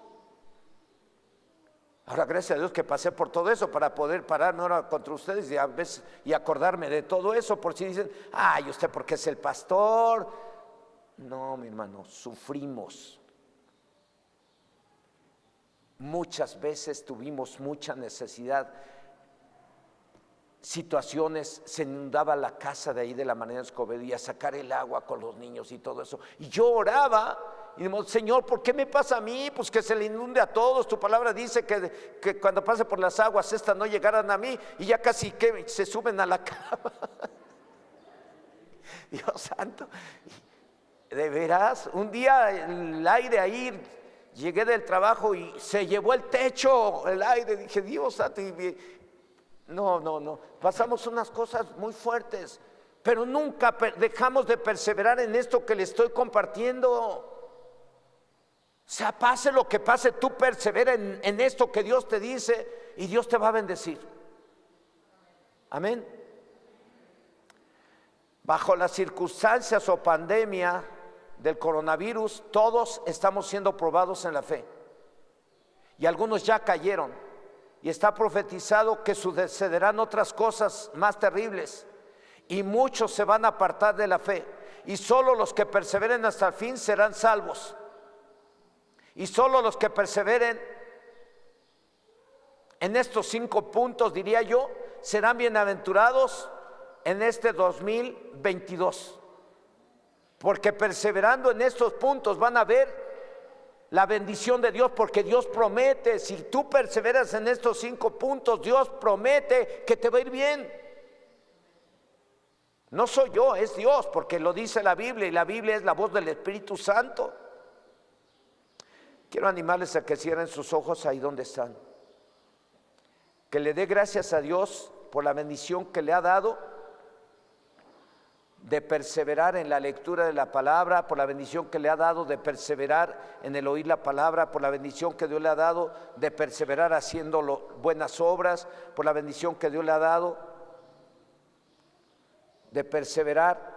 Ahora, gracias a Dios que pasé por todo eso para poder pararme ahora contra ustedes y acordarme de todo eso. Por si dicen, ay, usted porque es el pastor. No, mi hermano, sufrimos. Muchas veces tuvimos mucha necesidad. Situaciones, se inundaba la casa de ahí de la manera Escobedo, sacar el agua con los niños y todo eso. Y yo oraba y dijimos, Señor, ¿por qué me pasa a mí? Pues que se le inunde a todos. Tu palabra dice que cuando pase por las aguas estas no llegaran a mí, y ya casi que se suben a la cama. Dios santo, de veras, un día el aire ahí Llegué del trabajo y se llevó el techo, el aire. Dije, Dios santo. No. Pasamos unas cosas muy fuertes, pero nunca dejamos de perseverar en esto que le estoy compartiendo. O sea, pase lo que pase, tú persevera en esto que Dios te dice y Dios te va a bendecir. Amén. Bajo las circunstancias o pandemia del coronavirus, todos estamos siendo probados en la fe. Y algunos ya cayeron. Y está profetizado que sucederán otras cosas más terribles. Y muchos se van a apartar de la fe. Y solo los que perseveren hasta el fin serán salvos. Y solo los que perseveren en estos 5 puntos, diría yo, serán bienaventurados en este 2022. Porque perseverando en estos puntos van a ver la bendición de Dios, porque Dios promete, si tú perseveras en estos 5 puntos, Dios promete que te va a ir bien. No soy yo, es Dios, porque lo dice la Biblia, y la Biblia es la voz del Espíritu Santo. Quiero animarles a que cierren sus ojos ahí donde están. Que le dé gracias a Dios por la bendición que le ha dado de perseverar en la lectura de la palabra, por la bendición que le ha dado de perseverar en el oír la palabra, por la bendición que Dios le ha dado de perseverar haciendo buenas obras, por la bendición que Dios le ha dado de perseverar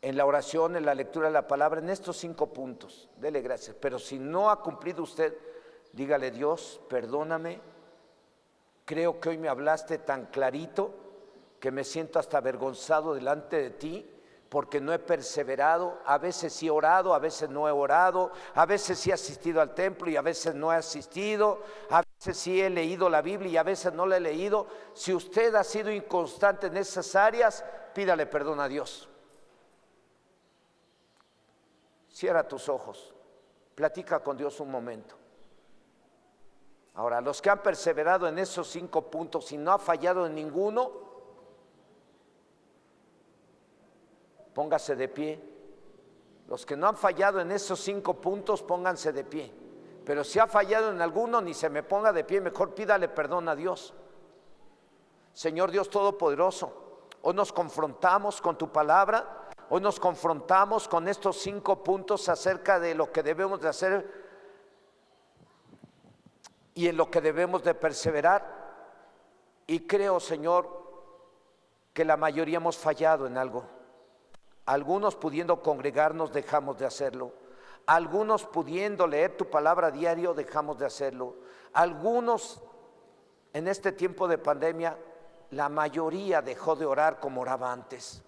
en la oración, en la lectura de la palabra, en estos 5 puntos. Dele gracias. Pero si no ha cumplido usted, dígale: Dios, perdóname, creo que hoy me hablaste tan clarito que me siento hasta avergonzado delante de ti, porque no he perseverado. A veces sí he orado, a veces no he orado, a veces sí he asistido al templo y a veces no he asistido, a veces sí he leído la Biblia y a veces no la he leído. Si usted ha sido inconstante en esas áreas, pídale perdón a Dios. Cierra tus ojos, platica con Dios un momento. Ahora, los que han perseverado en esos 5 puntos y no ha fallado en ninguno, póngase de pie. Los que no han fallado en esos 5 puntos, pónganse de pie. Pero si ha fallado en alguno, ni se me ponga de pie, mejor pídale perdón a Dios. Señor Dios Todopoderoso, hoy nos confrontamos con tu palabra, hoy nos confrontamos con estos 5 puntos acerca de lo que debemos de hacer y en lo que debemos de perseverar. Y creo, Señor, que la mayoría hemos fallado en algo. Algunos pudiendo congregarnos dejamos de hacerlo. Algunos pudiendo leer tu palabra diario dejamos de hacerlo. Algunos en este tiempo de pandemia, la mayoría dejó de orar como oraba antes.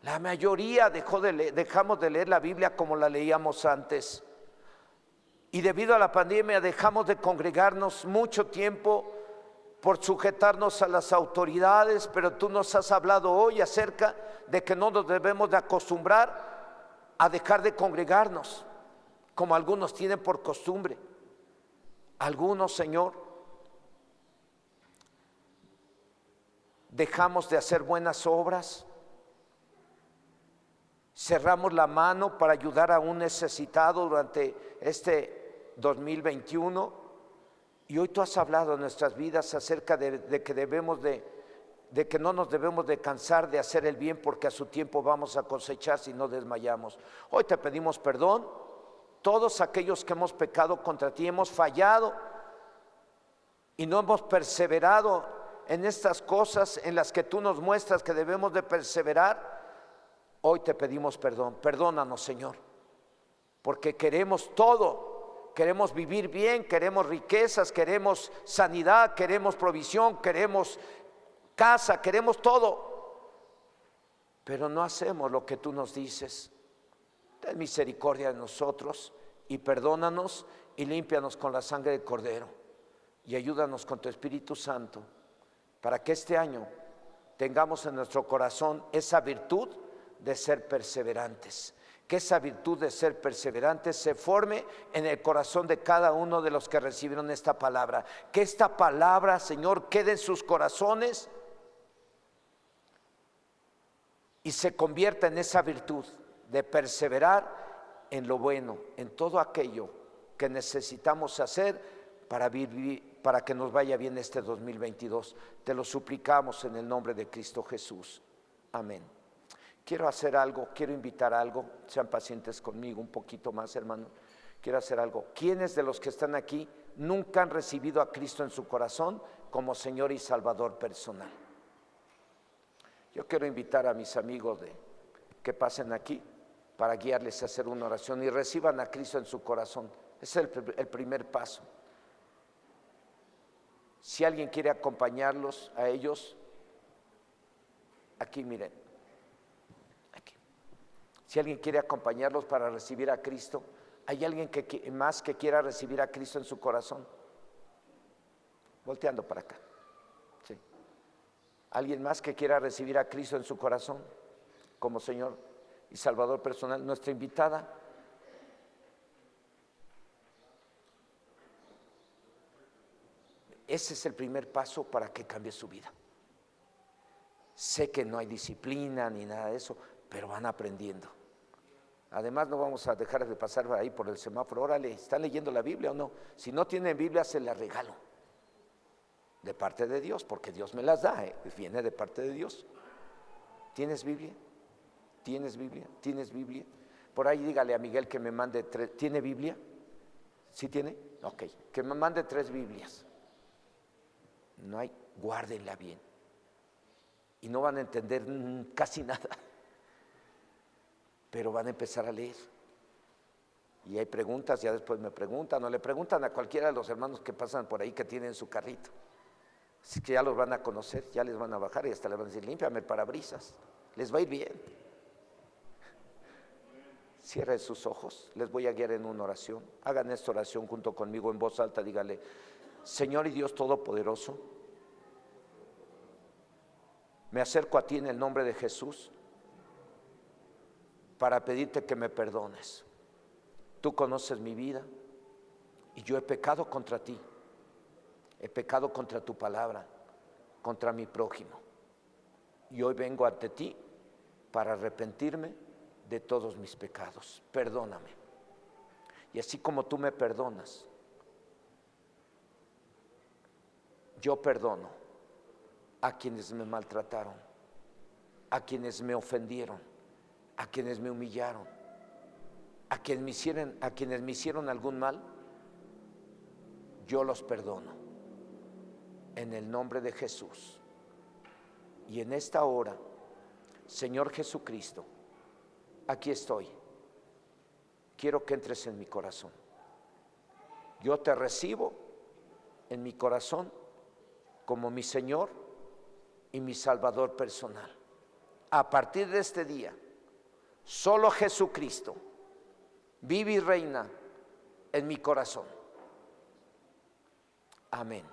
La mayoría dejamos de leer la Biblia como la leíamos antes. Y debido a la pandemia dejamos de congregarnos mucho tiempo por sujetarnos a las autoridades, pero tú nos has hablado hoy acerca de que no nos debemos de acostumbrar a dejar de congregarnos, como algunos tienen por costumbre. Algunos, Señor, dejamos de hacer buenas obras, cerramos la mano para ayudar a un necesitado durante este 2021. Y hoy tú has hablado en nuestras vidas acerca de que no nos debemos de cansar de hacer el bien, porque a su tiempo vamos a cosechar si no desmayamos. Hoy te pedimos perdón, todos aquellos que hemos pecado contra ti, hemos fallado y no hemos perseverado en estas cosas en las que tú nos muestras que debemos de perseverar. Hoy te pedimos perdón, perdónanos, Señor, porque queremos todo. Queremos vivir bien, queremos riquezas, queremos sanidad, queremos provisión, queremos casa, queremos todo. Pero no hacemos lo que tú nos dices. Ten misericordia de nosotros y perdónanos y límpianos con la sangre del Cordero. Y ayúdanos con tu Espíritu Santo para que este año tengamos en nuestro corazón esa virtud de ser perseverantes. Que esa virtud de ser perseverantes se forme en el corazón de cada uno de los que recibieron esta palabra. Que esta palabra, Señor, quede en sus corazones y se convierta en esa virtud de perseverar en lo bueno, en todo aquello que necesitamos hacer para vivir, para que nos vaya bien este 2022. Te lo suplicamos en el nombre de Cristo Jesús. Amén. Quiero hacer algo, quiero invitar algo. Sean pacientes conmigo un poquito más, hermano. Quiero hacer algo. ¿Quiénes de los que están aquí nunca han recibido a Cristo en su corazón como Señor y Salvador personal? Yo quiero invitar a mis amigos que pasen aquí para guiarles a hacer una oración y reciban a Cristo en su corazón. Es el primer paso. Si alguien quiere acompañarlos a ellos, aquí miren, aquí. Si alguien quiere acompañarlos para recibir a Cristo, ¿hay alguien más que quiera recibir a Cristo en su corazón? Volteando para acá. Sí. ¿Alguien más que quiera recibir a Cristo en su corazón como Señor y Salvador personal? Nuestra invitada. Ese es el primer paso para que cambie su vida. Sé que no hay disciplina ni nada de eso, pero van aprendiendo. Además, no vamos a dejar de pasar ahí por el semáforo. Órale, ¿están leyendo la Biblia o no? Si no tienen Biblia, se la regalo. De parte de Dios, porque Dios me las da, viene de parte de Dios. ¿Tienes Biblia? ¿Tienes Biblia? ¿Tienes Biblia? Por ahí dígale a Miguel que me mande 3. ¿Tiene Biblia? ¿Sí tiene? Ok, que me mande 3 Biblias. No hay, guárdenla bien. Y no van a entender casi nada, pero van a empezar a leer. Y hay preguntas, ya después me preguntan, o le preguntan a cualquiera de los hermanos que pasan por ahí que tienen su carrito. Así que ya los van a conocer, ya les van a bajar y hasta les van a decir, límpiame el parabrisas, les va a ir bien. Cierren sus ojos, les voy a guiar en una oración. Hagan esta oración junto conmigo en voz alta, dígale: Señor y Dios Todopoderoso, me acerco a ti en el nombre de Jesús para pedirte que me perdones. Tú conoces mi vida y yo he pecado contra ti, he pecado contra tu palabra, contra mi prójimo. Y hoy vengo ante ti para arrepentirme de todos mis pecados. Perdóname. Y así como tú me perdonas, yo perdono a quienes me maltrataron, a quienes me ofendieron, a quienes me humillaron, a quienes me hicieron algún mal. Yo los perdono en el nombre de Jesús. Y en esta hora, Señor Jesucristo, aquí estoy. Quiero que entres en mi corazón. Yo te recibo en mi corazón como mi Señor y mi Salvador personal. A partir de este día, solo Jesucristo vive y reina en mi corazón. Amén.